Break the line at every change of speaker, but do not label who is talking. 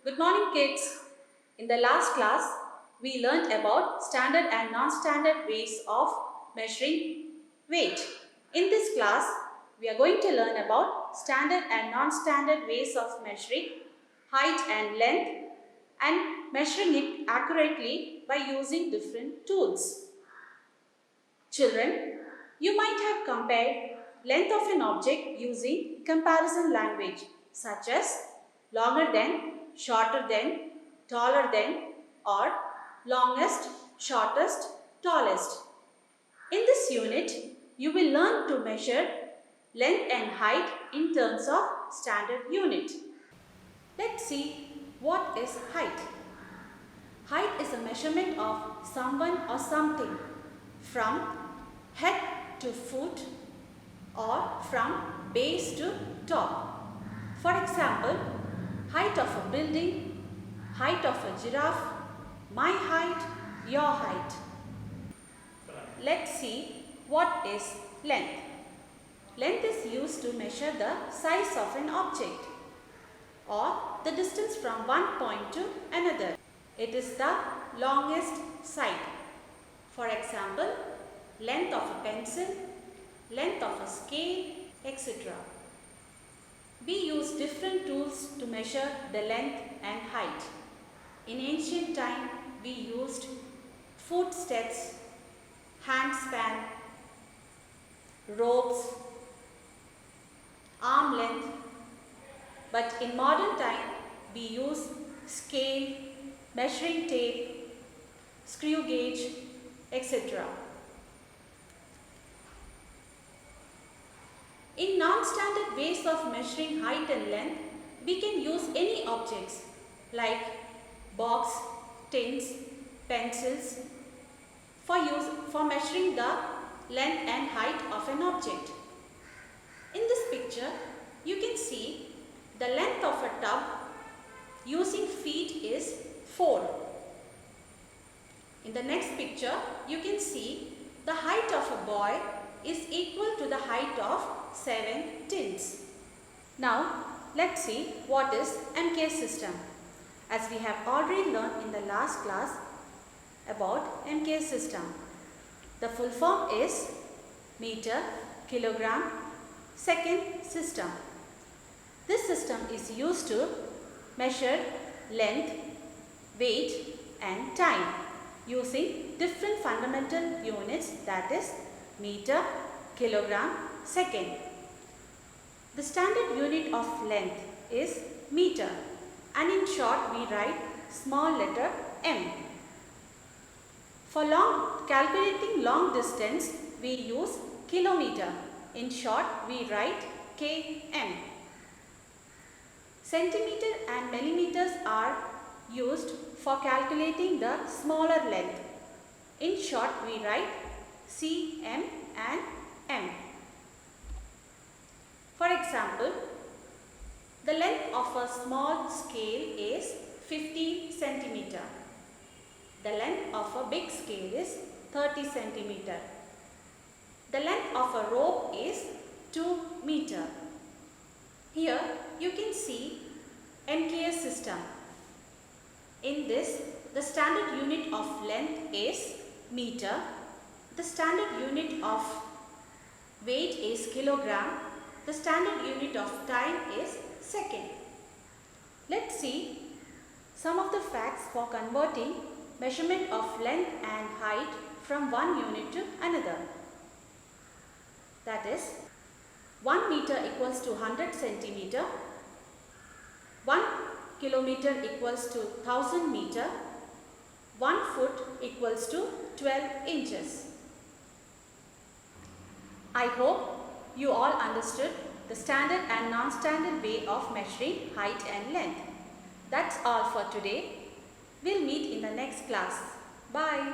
Good morning, kids. In the last class, we learnt about standard and non-standard ways of measuring weight. In this class, we are going to learn about standard and non-standard ways of measuring height and length and measuring it accurately by using different tools. Children, you might have compared length of an object using comparison language such as longer than, shorter than, taller than, or longest, shortest, tallest. In this unit, you will learn to measure length and height in terms of standard unit. Let's see what is height. Height is a measurement of someone or something from head to foot or from base to top. For example, height of a building, height of a giraffe, my height, your height. Let's see what is length. Length is used to measure the size of an object or the distance from one point to another. It is the longest side. For example, length of a pencil, length of a scale, etc. We use different tools to measure the length and height. In ancient time, we used footsteps, handspan, ropes, arm length. But in modern time, we use scale, measuring tape, screw gauge, etc. In non-standard ways of measuring height and length, we can use any objects like box, tins, pencils for measuring the length and height of an object. In this picture, you can see the length of a tub using feet is 4. In the next picture, you can see the height of a boy is equal to the height of 7 tins. Now, let's see what is MK system. As we have already learned in the last class about MK system. The full form is meter, kilogram, second system. This system is used to measure length, weight and time using different fundamental units, that is meter, kilogram, second. The standard unit of length is meter and in short we write small letter m. For calculating long distance we use kilometer. In short we write km. Centimeter and millimeters are used for calculating the smaller length. In short we write cm and m. For example, the length of a small scale is 15 centimeter. The length of a big scale is 30 centimeter. The length of a rope is 2 meter. Here you can see MKS system. In this, the standard unit of length is meter. The standard unit of weight is kilogram. The standard unit of time is second. Let's see some of the facts for converting measurement of length and height from one unit to another. That is, 1 meter equals to 100 centimeter, 1 kilometer equals to 1000 meter, 1 foot equals to 12 inches. I hope you all understood the standard and non-standard way of measuring height and length. That's all for today. We'll meet in the next class. Bye.